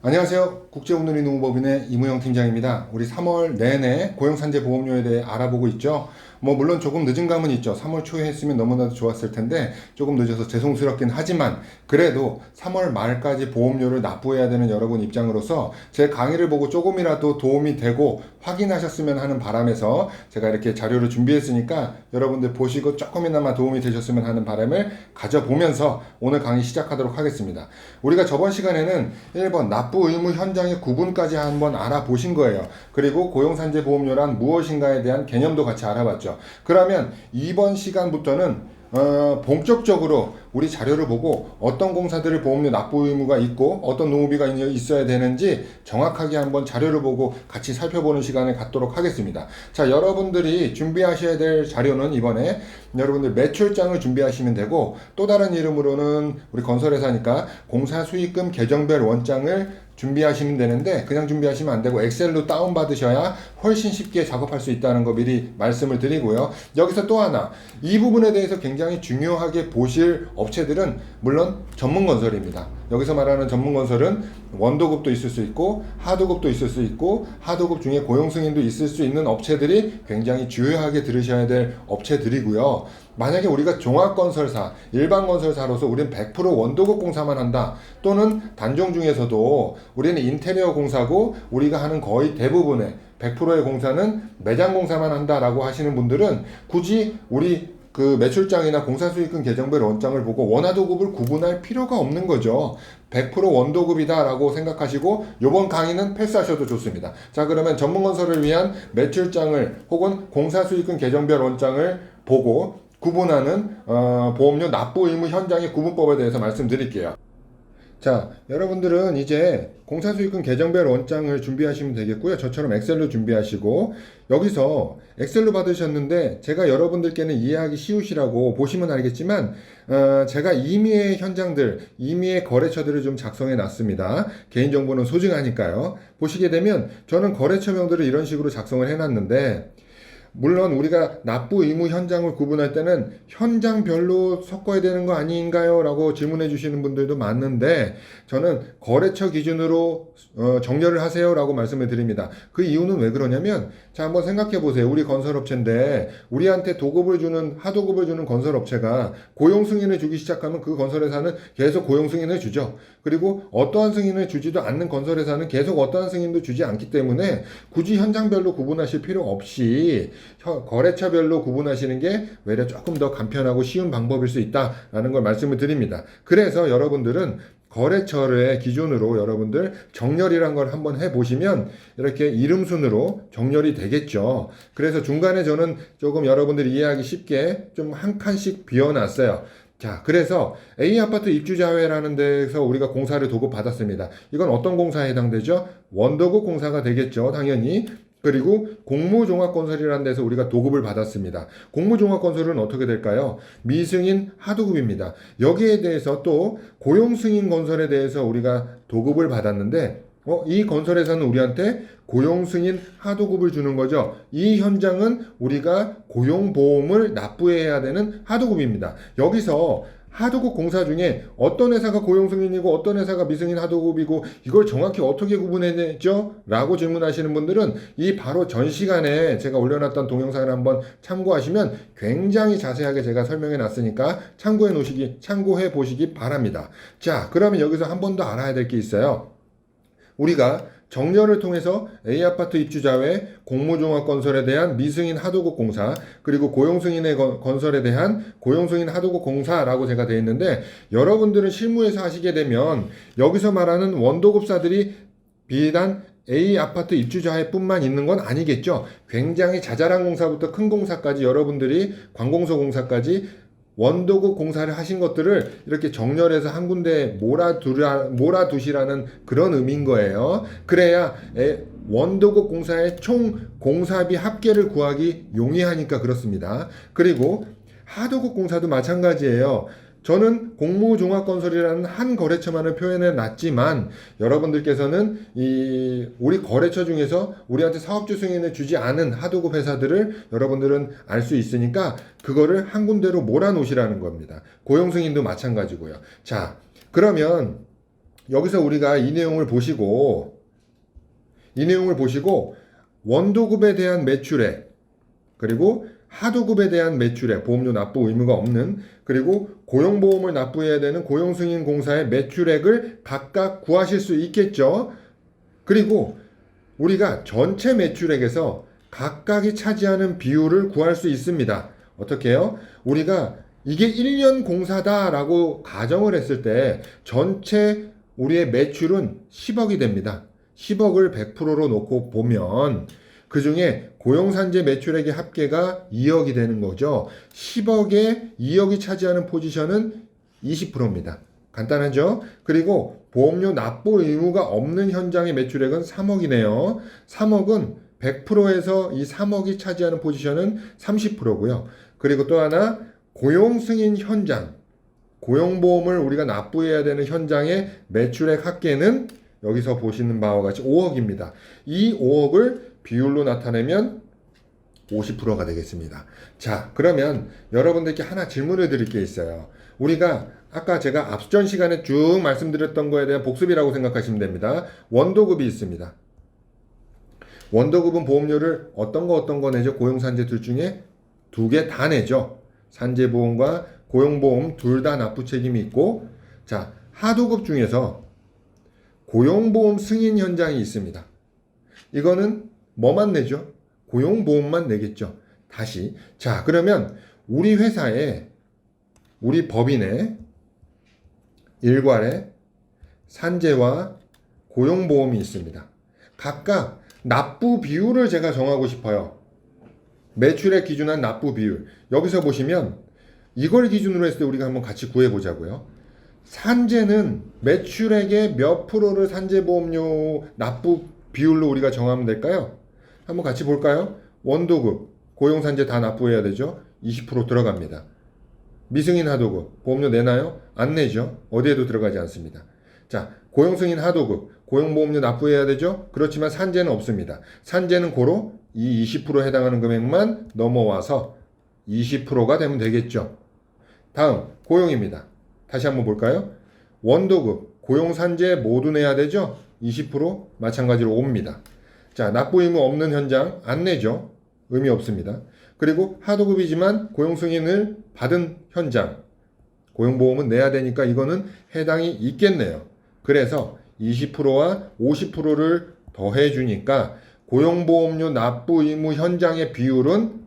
안녕하세요. 국제오늘이노무법인의 이무영 팀장입니다. 우리 3월 내내 고용산재 보험료에 대해 알아보고 있죠. 물론 조금 늦은 감은 있죠. 3월 초에 했으면 너무나도 좋았을 텐데 조금 늦어서 죄송스럽긴 하지만 그래도 3월 말까지 보험료를 납부해야 되는 여러분 입장으로서 제 강의를 보고 조금이라도 도움이 되고 확인하셨으면 하는 바람에서 제가 이렇게 자료를 준비했으니까 여러분들 보시고 조금이나마 도움이 되셨으면 하는 바람을 가져보면서 오늘 강의 시작하도록 하겠습니다. 우리가 저번 시간에는 1번 납부 의무 현장의 구분까지 한번 알아보신 거예요. 그리고 고용산재보험료란 무엇인가에 대한 개념도 같이 알아봤죠. 그러면 이번 시간부터는 본격적으로 우리 자료를 보고 어떤 공사들을 보험료 납부 의무가 있고 어떤 노무비가 있어야 되는지 정확하게 한번 자료를 보고 같이 살펴보는 시간을 갖도록 하겠습니다. 자, 여러분들이 준비하셔야 될 자료는 이번에 여러분들 매출장을 준비하시면 되고, 또 다른 이름으로는 우리 건설회사니까 공사수익금 계정별 원장을 준비하시면 되는데, 그냥 준비하시면 안 되고 엑셀로 다운받으셔야 훨씬 쉽게 작업할 수 있다는 거 미리 말씀을 드리고요. 여기서 또 하나, 이 부분에 대해서 굉장히 중요하게 보실 업체들은 물론 전문건설입니다. 여기서 말하는 전문건설은 원도급도 있을 수 있고 하도급도 있을 수 있고 하도급 중에 고용승인도 있을 수 있는 업체들이 굉장히 주요하게 들으셔야 될 업체들이고요. 만약에 우리가 종합건설사, 일반건설사로서 우리는 100% 원도급 공사만 한다, 또는 단종 중에서도 우리는 인테리어 공사고 우리가 하는 거의 대부분의 100%의 공사는 매장 공사만 한다라고 하시는 분들은 굳이 우리 그 매출장이나 공사수익금 계정별 원장을 보고 원하도급을 구분할 필요가 없는 거죠. 100% 원도급이다 라고 생각하시고 요번 강의는 패스하셔도 좋습니다. 자, 그러면 전문건설을 위한 매출장을 혹은 공사수익금 계정별 원장을 보고 구분하는 보험료 납부 의무 현장의 구분법에 대해서 말씀드릴게요. 자, 여러분들은 이제 공사수익금 계정별 원장을 준비하시면 되겠고요. 저처럼 엑셀로 준비하시고, 여기서 엑셀로 받으셨는데 제가 여러분들께는 이해하기 쉬우시라고 보시면 알겠지만 제가 임의의 현장들, 임의의 거래처들을 좀 작성해 놨습니다. 개인정보는 소중하니까요. 보시게 되면 저는 거래처명들을 이런 식으로 작성을 해 놨는데, 물론 우리가 납부 의무 현장을 구분할 때는 현장별로 섞어야 되는 거 아닌가요? 라고 질문해 주시는 분들도 많은데, 저는 거래처 기준으로 정렬을 하세요 라고 말씀을 드립니다. 그 이유는 왜 그러냐면, 자, 한번 생각해 보세요. 우리 건설업체인데 우리한테 도급을 주는, 하도급을 주는 건설업체가 고용 승인을 주기 시작하면 그 건설회사는 계속 고용 승인을 주죠. 그리고 어떠한 승인을 주지도 않는 건설회사는 계속 어떠한 승인도 주지 않기 때문에 굳이 현장별로 구분하실 필요 없이 거래처별로 구분하시는 게 외려 조금 더 간편하고 쉬운 방법일 수 있다라는 걸 말씀을 드립니다. 그래서 여러분들은 거래처의 기준으로 여러분들 정렬이란 걸 한번 해보시면 이렇게 이름 순으로 정렬이 되겠죠. 그래서 중간에 저는 조금 여러분들이 이해하기 쉽게 좀 한 칸씩 비워놨어요. 자, 그래서 A아파트 입주자회라는 데서 우리가 공사를 도급받았습니다. 이건 어떤 공사에 해당되죠? 원도급 공사가 되겠죠, 당연히. 그리고 공무종합건설이라는 데서 우리가 도급을 받았습니다. 공무종합건설은 어떻게 될까요? 미승인 하도급입니다. 여기에 대해서 또 고용승인건설에 대해서 우리가 도급을 받았는데, 이 건설회사는 우리한테 고용승인 하도급을 주는 거죠. 이 현장은 우리가 고용보험을 납부해야 되는 하도급입니다. 여기서 하도급 공사 중에 어떤 회사가 고용승인이고 어떤 회사가 미승인 하도급이고 이걸 정확히 어떻게 구분해내죠? 라고 질문하시는 분들은 이 바로 전 시간에 제가 올려놨던 동영상을 한번 참고하시면 굉장히 자세하게 제가 설명해 놨으니까 참고해 보시기 바랍니다. 자, 그러면 여기서 한 번 더 알아야 될 게 있어요. 우리가 정렬을 통해서 A아파트 입주자회 공무종합건설에 대한 미승인 하도급 공사, 그리고 고용승인의 건설에 대한 고용승인 하도급 공사라고 제가 되어 있는데, 여러분들은 실무에서 하시게 되면 여기서 말하는 원도급사들이 비단 A아파트 입주자회 뿐만 있는 건 아니겠죠. 굉장히 자잘한 공사부터 큰 공사까지 여러분들이 관공서 공사까지 원도급 공사를 하신 것들을 이렇게 정렬해서 한 군데에 몰아두시라는 그런 의미인 거예요. 그래야 원도급 공사의 총 공사비 합계를 구하기 용이하니까 그렇습니다. 그리고 하도급 공사도 마찬가지예요. 저는 공무종합건설이라는 한 거래처만을 표현해 놨지만 여러분들께서는 우리 거래처 중에서 우리한테 사업주 승인을 주지 않은 하도급 회사들을 여러분들은 알 수 있으니까 그거를 한 군데로 몰아놓으시라는 겁니다. 고용승인도 마찬가지고요. 자, 그러면 여기서 우리가 이 내용을 보시고 원도급에 대한 매출액, 그리고 하도급에 대한 매출액, 보험료 납부 의무가 없는, 그리고 고용보험을 납부해야 되는 고용승인공사의 매출액을 각각 구하실 수 있겠죠. 그리고 우리가 전체 매출액에서 각각이 차지하는 비율을 구할 수 있습니다. 어떻게 해요? 우리가 이게 1년 공사다라고 가정을 했을 때 전체 우리의 매출은 10억이 됩니다. 10억을 100%로 놓고 보면 그 중에 고용산재 매출액의 합계가 2억이 되는 거죠. 10억에 2억이 차지하는 포지션은 20%입니다. 간단하죠? 그리고 보험료 납부 의무가 없는 현장의 매출액은 3억이네요. 3억은 100%에서 이 3억이 차지하는 포지션은 30%고요. 그리고 또 하나 고용 승인 현장, 고용보험을 우리가 납부해야 되는 현장의 매출액 합계는 여기서 보시는 바와 같이 5억입니다. 이 5억을 비율로 나타내면 50%가 되겠습니다. 자, 그러면 여러분들께 하나 질문을 드릴 게 있어요. 우리가 아까 제가 앞전 시간에 쭉 말씀드렸던 거에 대한 복습이라고 생각하시면 됩니다. 원도급이 있습니다. 원도급은 보험료를 어떤 거 내죠? 고용산재 둘 중에 2개 다 내죠. 산재보험과 고용보험 둘 다 납부 책임이 있고, 자, 하도급 중에서 고용보험 승인 현장이 있습니다. 이거는 뭐만 내죠? 고용보험만 내겠죠. 다시. 자, 그러면 우리 회사에, 우리 법인에 일괄에 산재와 고용보험이 있습니다. 각각 납부 비율을 제가 정하고 싶어요. 매출액 기준한 납부 비율. 여기서 보시면 이걸 기준으로 했을 때 우리가 한번 같이 구해보자고요. 산재는 매출액의 몇 프로를 산재보험료 납부 비율로 우리가 정하면 될까요? 한번 같이 볼까요? 원도급, 고용산재 다 납부해야 되죠? 20% 들어갑니다. 미승인 하도급, 보험료 내나요? 안 내죠? 어디에도 들어가지 않습니다. 자, 고용승인 하도급, 고용보험료 납부해야 되죠? 그렇지만 산재는 없습니다. 산재는 고로 이 20% 해당하는 금액만 넘어와서 20%가 되면 되겠죠. 다음, 고용입니다. 다시 한번 볼까요? 원도급, 고용산재 모두 내야 되죠? 20% 마찬가지로 옵니다. 자, 납부 의무 없는 현장 안 내죠? 의미 없습니다. 그리고 하도급이지만 고용승인을 받은 현장, 고용보험은 내야 되니까 이거는 해당이 있겠네요. 그래서 20%와 50%를 더해 주니까 고용보험료 납부 의무 현장의 비율은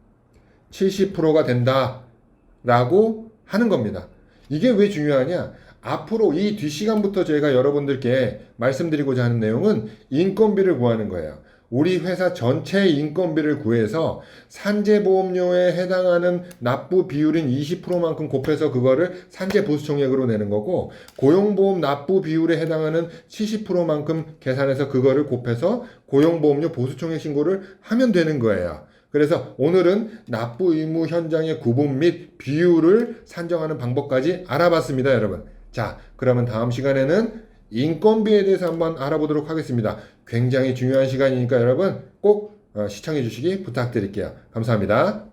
70%가 된다라고 하는 겁니다. 이게 왜 중요하냐? 앞으로 이 뒷시간부터 저희가 여러분들께 말씀드리고자 하는 내용은 인건비를 구하는 거예요. 우리 회사 전체의 인건비를 구해서 산재보험료에 해당하는 납부 비율인 20%만큼 곱해서 그거를 산재보수총액으로 내는 거고, 고용보험 납부 비율에 해당하는 70%만큼 계산해서 그거를 곱해서 고용보험료 보수총액 신고를 하면 되는 거예요. 그래서 오늘은 납부 의무 현장의 구분 및 비율을 산정하는 방법까지 알아봤습니다, 여러분. 자, 그러면 다음 시간에는 인건비에 대해서 한번 알아보도록 하겠습니다. 굉장히 중요한 시간이니까 여러분 꼭 시청해 주시기 부탁드릴게요. 감사합니다.